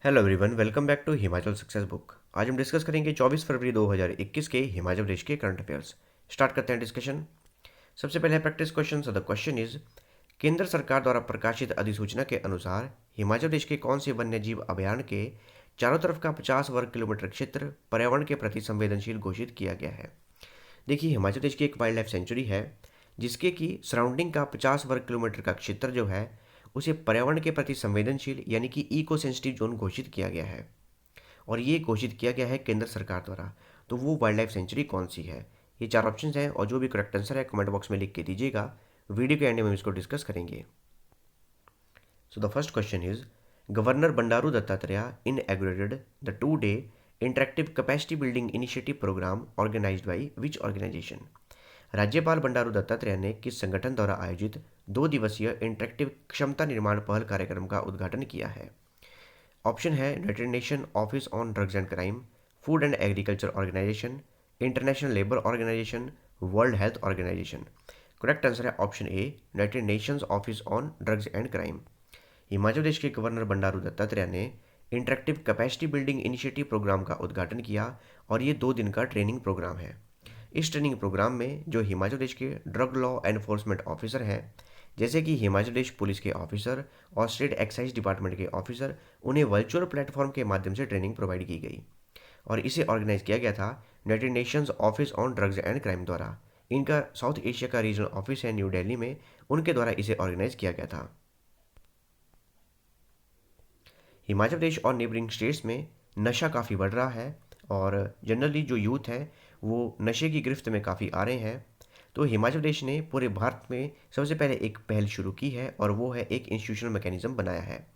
Hello everyone, welcome back to Himachal success book. आज हम discuss करेंगे 24 फरवरी 2021 के हिमाचल प्रदेश के करंट अफेयर्स। स्टार्ट करते हैं डिस्कशन। सबसे पहले practice question. The question is, केंद्र सरकार द्वारा प्रकाशित अधिसूचना के अनुसार हिमाचल प्रदेश के कौन से वन्य जीव अभयारण्य के चारों तरफ का 50 वर्ग किलोमीटर क्षेत्र पर्यावरण के प्रति संवेदनशील घोषित किया गया है। देखिए, हिमाचल प्रदेश की एक वाइल्ड लाइफ सेंचुरी है जिसके की सराउंडिंग का 50 वर्ग किलोमीटर का क्षेत्र जो है उसे पर्यावरण के प्रति संवेदनशील यानी कि इको सेंसिटिव जोन घोषित किया गया है। और ये घोषित किया गया है केंद्र सरकार द्वारा। तो वो वाइल्ड लाइफ सेंचुरी कौन सी है? ये चार ऑप्शन हैं और जो भी करेक्ट आंसर है कमेंट बॉक्स में लिख के दीजिएगा। वीडियो के एंड में हम इसको डिस्कस करेंगे। So the first question is, governor Bandaru Dattatreya inaugurated the 2-day interactive capacity building initiative programme organised by which organisation? राज्यपाल बंडारू दत्तात्रेय ने किस संगठन द्वारा आयोजित 2 दिवसीय इंटरेक्टिव क्षमता निर्माण पहल कार्यक्रम का उद्घाटन किया है? ऑप्शन है United Nation Office on Drugs and Crime, Food and Agriculture Organisation, International Labour Organisation, World Health Organisation. Correct answer है option A, United Nations Office on Drugs and Crime. Himachal Pradesh के गवर्नर बंडारू दत्तात्रेय ने interactive capacity building initiative programme का उद्घाटन किया और ये 2 दिन का ट्रेनिंग प्रोग्राम है। इस ट्रेनिंग प्रोग्राम में जो हिमाचल प्रदेश के ड्रग लॉ एनफोर्समेंट ऑफिसर हैं, जैसे कि हिमाचल प्रदेश पुलिस के ऑफिसर और स्टेट एक्साइज डिपार्टमेंट के ऑफिसर, उन्हें वर्चुअल प्लेटफॉर्म के माध्यम से ट्रेनिंग प्रोवाइड की गई और इसे ऑर्गेनाइज किया गया था United Nations Office on Drugs and crime द्वारा। इनका साउथ एशिया का रीजनल ऑफिस है न्यू दिल्ली में, उनके द्वारा इसे ऑर्गेनाइज किया गया था। हिमाचल प्रदेश और नेबरिंग स्टेट्स में नशा काफ़ी बढ़ रहा है और जनरली जो यूथ है वो नशे की गिरफ्त में काफ़ी आ रहे हैं। तो हिमाचल प्रदेश ने पूरे भारत में सबसे पहले एक पहल शुरू की है और वो है एक इंस्टीट्यूशनल मैकेनिज्म बनाया है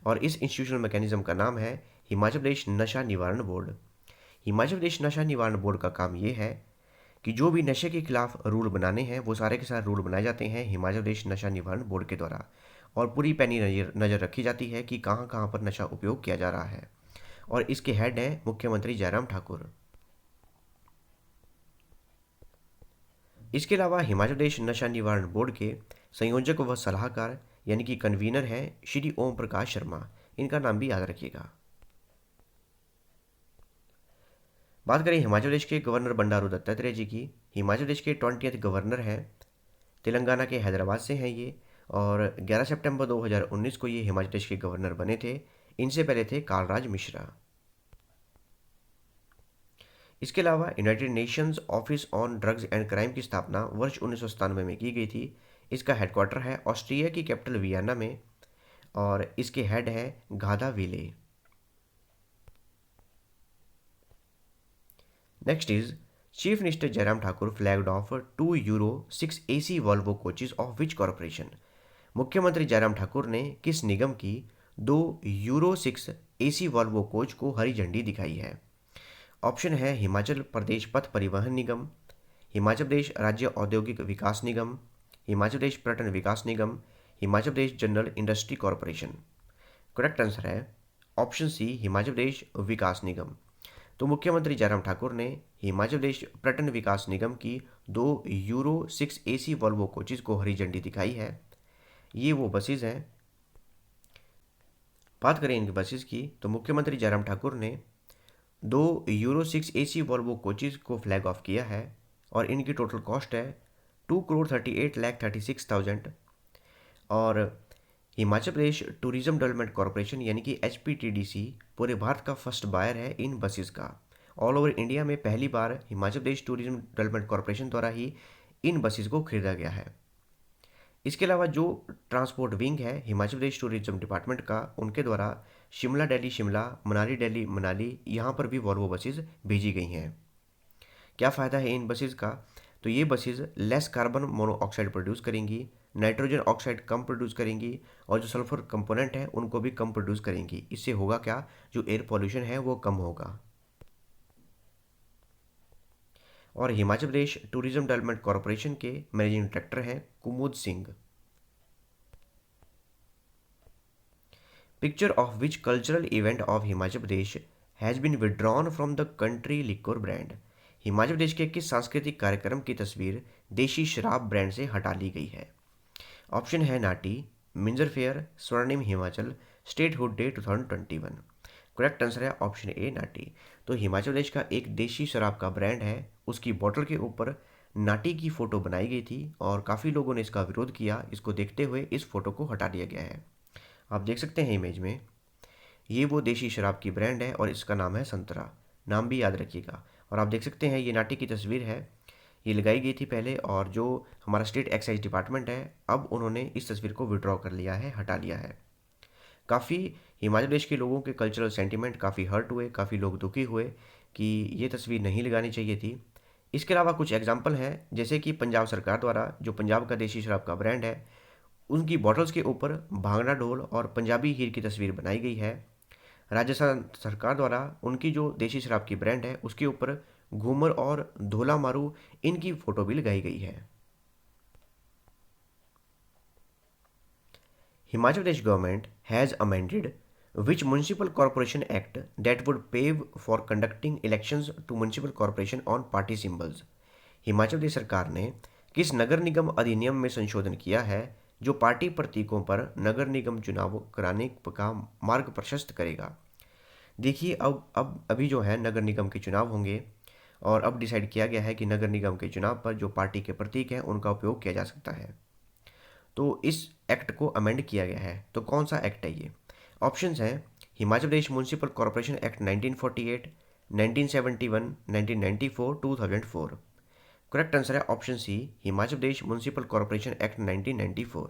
और इस इंस्टीट्यूशनल मैकेनिज्म का नाम है हिमाचल प्रदेश नशा निवारण बोर्ड। हिमाचल प्रदेश नशा निवारण बोर्ड का काम ये है कि जो भी नशे के खिलाफ रूल बनाने हैं वो सारे के सारे रूल बनाए जाते हैं हिमाचल प्रदेश नशा निवारण बोर्ड के द्वारा और पूरी पैनी नज़र रखी जाती है कि कहाँ कहाँ पर नशा उपयोग किया जा रहा है। और इसके हेड हैं मुख्यमंत्री जयराम ठाकुर। इसके अलावा हिमाचल प्रदेश नशा निवारण बोर्ड के संयोजक व सलाहकार यानी कि कन्वीनर हैं श्री ओम प्रकाश शर्मा। इनका नाम भी याद रखिएगा। बात करें हिमाचल प्रदेश के गवर्नर बंडारू दत्तात्रेय जी की। हिमाचल प्रदेश के 20th गवर्नर हैं, तेलंगाना के हैदराबाद से हैं ये और 11 सितंबर 2019 को ये हिमाचल प्रदेश के गवर्नर बने थे। इनसे पहले थे कालराज मिश्रा। इसके अलावा United Nations Office on Drugs and crime की स्थापना वर्ष 1997 में की गई थी। इसका हेडक्वार्टर है ऑस्ट्रिया की कैपिटल वियना में और इसके हेड है Ghada Waly. Next is, chief minister Jairam Thakur flagged off 2 euro 6 AC Volvo coaches off which corporation? मुख्यमंत्री जयराम ठाकुर ने किस निगम की 2 यूरो 6 AC वॉल्वो कोच को हरी झंडी दिखाई है? ऑप्शन है हिमाचल प्रदेश पथ परिवहन निगम, हिमाचल प्रदेश राज्य औद्योगिक विकास निगम, हिमाचल प्रदेश पर्यटन विकास निगम, Himachal Pradesh general industry corporation. Correct answer है ऑप्शन सी, हिमाचल प्रदेश विकास निगम। तो मुख्यमंत्री जयराम ठाकुर ने हिमाचल प्रदेश पर्यटन विकास निगम की 2 यूरो 6 AC वॉल्वो कोचेज को हरी झंडी दिखाई है। ये वो बसेज हैं। बात करें इनके बसेज की तो मुख्यमंत्री जयराम ठाकुर ने 2 यूरो 6 AC वॉल्वो कोचेज को फ्लैग ऑफ किया है और इनकी टोटल कॉस्ट है 2,38,36,000। और Himachal Pradesh tourism development corporation यानी कि HPTDC पूरे भारत का फर्स्ट बायर है इन बसेस का। ऑल ओवर इंडिया में पहली बार Himachal Pradesh tourism development corporation द्वारा ही इन बसेस को खरीदा गया है। इसके अलावा जो ट्रांसपोर्ट विंग है हिमाचल प्रदेश टूरिज्म डिपार्टमेंट का, उनके द्वारा शिमला दिल्ली शिमला, मनाली दिल्ली मनाली, यहाँ पर भी वॉल्वो बसेस भेजी गई हैं। क्या फ़ायदा है इन बसेस का? तो ये buses less carbon monoxide produce करेंगी, नाइट्रोजन ऑक्साइड कम प्रोड्यूस करेंगी और जो सल्फर कंपोनेंट है उनको भी कम प्रोड्यूस करेंगी। इससे होगा क्या, जो एयर पॉल्यूशन है वो कम होगा। और Himachal Pradesh tourism development corporation के मैनेजिंग डायरेक्टर हैं Kumud Singh. Picture of which cultural event of Himachal Pradesh has been withdrawn from the country liquor brand? Himachal Pradesh के किस सांस्कृतिक कार्यक्रम की तस्वीर देशी शराब ब्रांड से हटा ली गई है? ऑप्शन है नाटी, मिंजर फेयर, स्वर्णिम Himachal, statehood day 2021। Correct answer है ऑप्शन ए नाटी। तो हिमाचल प्रदेश का एक देशी शराब का ब्रांड है, उसकी बोतल के ऊपर नाटी की फ़ोटो बनाई गई थी और काफ़ी लोगों ने इसका विरोध किया। इसको देखते हुए इस फ़ोटो को हटा दिया गया है। आप देख सकते हैं इमेज में, ये वो देशी शराब की ब्रांड है और इसका नाम है संतरा। नाम भी याद रखिएगा। और आप देख सकते हैं ये नाटी की तस्वीर है, ये लगाई गई थी पहले, और जो हमारा स्टेट एक्साइज डिपार्टमेंट है अब उन्होंने इस तस्वीर को विड्रॉ कर लिया है, हटा लिया है। काफ़ी हिमाचल प्रदेश के लोगों के कल्चरल सेंटिमेंट काफ़ी हर्ट हुए, काफ़ी लोग दुखी हुए कि ये तस्वीर नहीं लगानी चाहिए थी। इसके अलावा कुछ एग्जाम्पल हैं, जैसे कि पंजाब सरकार द्वारा जो पंजाब का देशी शराब का ब्रांड है उनकी बॉटल्स के ऊपर भांगड़ा ढोल और पंजाबी हीर की तस्वीर बनाई गई है। राजस्थान सरकार द्वारा उनकी जो देशी शराब की ब्रांड है उसके ऊपर घूमर और धोला मारू इनकी फ़ोटो भी लगाई गई है। Himachal Pradesh government has amended which municipal corporation act that would pave for conducting elections to municipal corporation on party symbols। Himachal Pradesh सरकार ने किस नगर निगम अधिनियम में संशोधन किया है जो पार्टी प्रतीकों पर नगर निगम चुनाव कराने का मार्ग प्रशस्त करेगा। देखिए अब अभी जो है नगर निगम के चुनाव होंगे और अब डिसाइड किया गया है कि नगर निगम के चुनाव पर जो पार्टी के प्रतीक हैं उनका उपयोग किया जा सकता है। तो इस एक्ट को अमेंड किया गया है। तो कौन सा एक्ट है ये? ऑप्शंस हैं Himachal Pradesh municipal corporation act 1948, 1971, 1994, 2004। Correct answer है option C, Himachal Pradesh municipal corporation act 1994।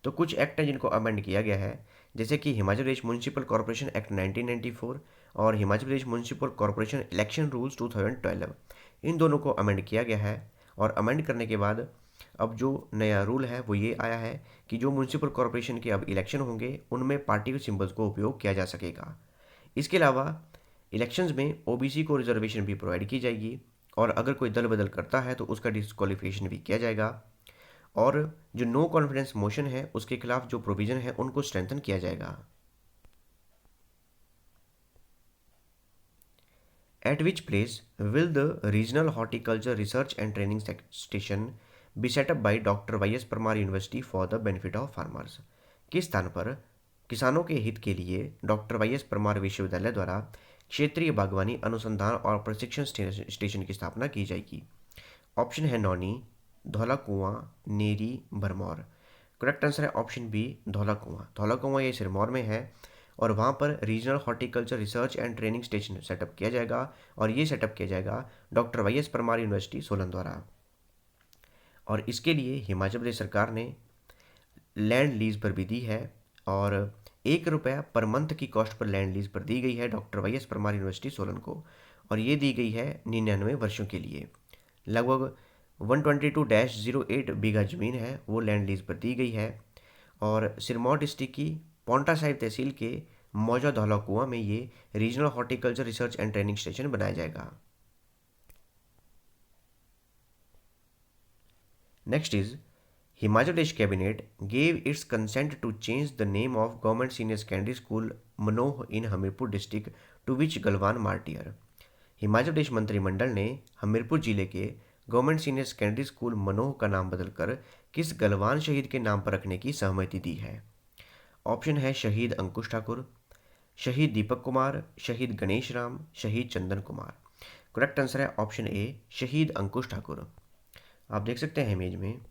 तो कुछ एक्ट हैं जिनको अमेंड किया गया है, जैसे कि Himachal Pradesh municipal corporation act 1994 और Himachal Pradesh municipal corporation election rules 2012। इन दोनों को अमेंड किया गया है और अमेंड करने के बाद अब जो नया रूल है वो ये आया है कि जो म्यूनसिपल कॉरपोरेशन के अब इलेक्शन होंगे उनमें पार्टी के सिंबल्स को उपयोग किया जा सकेगा। इसके अलावा इलेक्शंस में ओबीसी को रिजर्वेशन भी प्रोवाइड की जाएगी और अगर कोई दल बदल करता है तो उसका डिस्क्वालिफिकेशन भी किया जाएगा और जो नो कॉन्फिडेंस मोशन है उसके खिलाफ जो प्रोविज़न है उनको स्ट्रेंथन किया जाएगा। At which place will the Regional Horticulture Research and Training Station be set up by Dr. Y.S. Parmar University for the benefit of farmers? किस स्थान पर किसानों के हित के लिए डॉक्टर वाई एस परमार विश्वविद्यालय द्वारा क्षेत्रीय बागवानी अनुसंधान और प्रशिक्षण स्टेशन की स्थापना की जाएगी? ऑप्शन है नौनी, धौला कुआं, नेरी, भरमौर। करेक्ट आंसर है ऑप्शन बी, धौला कुआं। धौला कुआं ये सिरमौर में है और वहाँ पर regional horticulture research and training station setup किया जाएगा और ये सेटअप किया जाएगा doctor Y S Parmar university Solan द्वारा। और इसके लिए हिमाचल प्रदेश सरकार ने लैंड लीज पर भी दी है और ₹1 पर मंथ की कॉस्ट पर लैंड लीज पर दी गई है doctor Y S Parmar university Solan को, और ये दी गई है 99 वर्षों के लिए। लगभग 122-08 बीघा ज़मीन है वो लैंड लीज पर दी गई है और सिरमौर डिस्ट्रिक्ट की पौंटा साहिब तहसील के मौजा धौला कुआं में ये regional horticulture research and training station बनाया जाएगा। Next is Himachal Pradesh cabinet gave its consent to change the name of government senior secondary school Manoh in Hamirpur district to which Galwan martyr. Himachal Pradesh मंत्रिमंडल ने हमीरपुर जिले के government senior secondary school Manoh का नाम बदलकर किस गलवान शहीद के नाम पर रखने की सहमति दी है? ऑप्शन है शहीद अंकुश ठाकुर, शहीद दीपक कुमार, शहीद गणेश राम, शहीद चंदन कुमार। करेक्ट आंसर है ऑप्शन ए, शहीद अंकुश ठाकुर। आप देख सकते हैं इमेज में,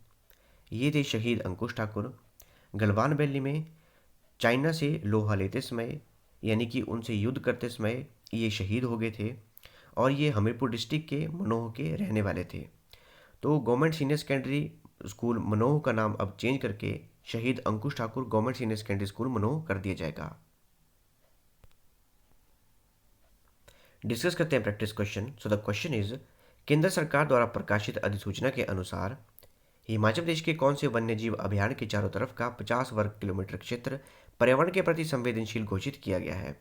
ये थे शहीद अंकुश ठाकुर। गलवान वैली में चाइना से लोहा लेते समय यानी कि उनसे युद्ध करते समय ये शहीद हो गए थे और ये हमीरपुर डिस्ट्रिक्ट के मनोह के रहने वाले थे। तो government senior secondary school Manoh का नाम अब चेंज करके शहीद Ankush Thakur government senior secondary school Manoh कर दिया जाएगा। डिस्कस करते हैं practice question. So the question is, केंद्र सरकार द्वारा प्रकाशित अधिसूचना के अनुसार हिमाचल प्रदेश के कौन से वन्यजीव अभियान के चारों तरफ का 50 वर्ग किलोमीटर क्षेत्र पर्यावरण के प्रति संवेदनशील घोषित किया गया है?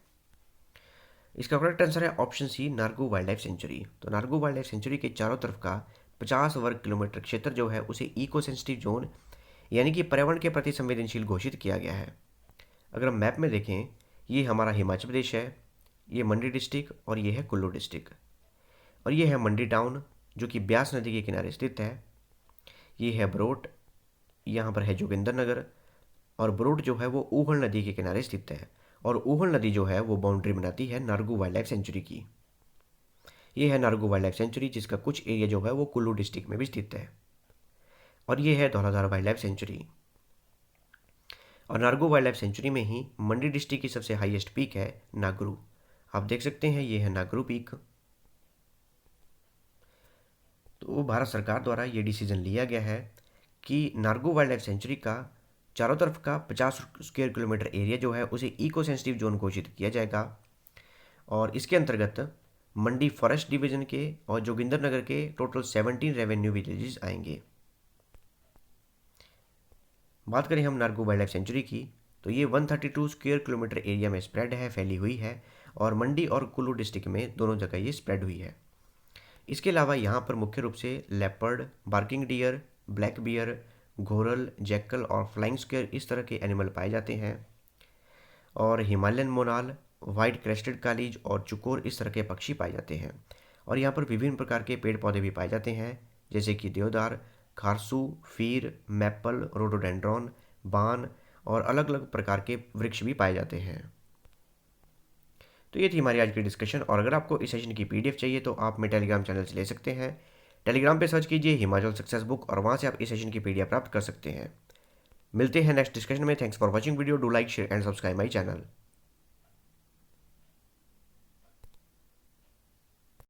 इसका करेक्ट आंसर है option C, Nargu wildlife sanctuary. तो नारगू वाइल्ड लाइफ सेंचुरी के चारों तरफ का 50 वर्ग किलोमीटर क्षेत्र जो है उसे इको सेंसिटिव जोन यानी कि पर्यावरण के प्रति संवेदनशील घोषित किया गया है। अगर हम मैप में देखें, ये हमारा हिमाचल प्रदेश है, ये मंडी डिस्ट्रिक्ट और ये है कुल्लू डिस्ट्रिक्ट, और ये है मंडी टाउन जो कि ब्यास नदी के किनारे स्थित है। ये है बरोट, यहाँ पर है जोगिंदर नगर, और बरोट जो है वो ऊहल नदी के किनारे स्थित है। और ऊहल नदी जो है वो बाउंड्री बनाती है नारगू वाइल्ड लाइफ सेंचुरी की। ये है नारगू वाइल्ड लाइफ सेंचुरी, जिसका कुछ एरिया जो है वो कुल्लू डिस्ट्रिक्ट में भी स्थित है। और ये है धौलाधार वाइल्ड लाइफ सेंचुरी। और नारगू वाइल्ड लाइफ सेंचुरी में ही मंडी डिस्ट्रिक्ट की सबसे हाईएस्ट पीक है नागरू। आप देख सकते हैं ये है नागरू पीक। तो भारत सरकार द्वारा ये डिसीजन लिया गया है कि नारगू वाइल्ड लाइफ सेंचुरी का चारों तरफ का 50 स्क्वायर किलोमीटर एरिया जो है उसे इको सेंसिटिव जोन घोषित किया जाएगा। और इसके अंतर्गत मंडी फॉरेस्ट डिवीजन के और जोगिंदर नगर के टोटल 17 रेवेन्यू विलेजेस आएंगे। बात करें हम नारगू वाइल्ड लाइफ सेंचुरी की, तो ये 132 स्क्वायर किलोमीटर एरिया में स्प्रेड है, फैली हुई है। और मंडी और कुल्लू डिस्ट्रिक्ट में दोनों जगह ये स्प्रेड हुई है। इसके अलावा यहाँ पर मुख्य रूप से leopard, barking deer, black bear, घोरल, जैकल और फ्लाइंग स्क्वेयर इस तरह के एनिमल पाए जाते हैं। और हिमालयन मोनाल, वाइट क्रेस्टेड कालीज और चुकोर इस तरह के पक्षी पाए जाते हैं। और यहाँ पर विभिन्न प्रकार के पेड़ पौधे भी पाए जाते हैं, जैसे कि देवदार, खारसू, फीर, मैपल, रोडोडेंड्रॉन, बान और अलग अलग प्रकार के वृक्ष भी पाए जाते हैं। तो ये थी हमारी आज की डिस्कशन। और अगर आपको इस सेशन की पीडीएफ चाहिए तो आप मेरे टेलीग्राम चैनल से ले सकते हैं। टेलीग्राम पे सर्च कीजिए हिमाचल सक्सेस बुक और वहाँ से आप इस सेशन की पीडीएफ प्राप्त कर सकते हैं। मिलते हैं नेक्स्ट डिस्कशन में। Thanks for watching video. Do like, share and subscribe my channel.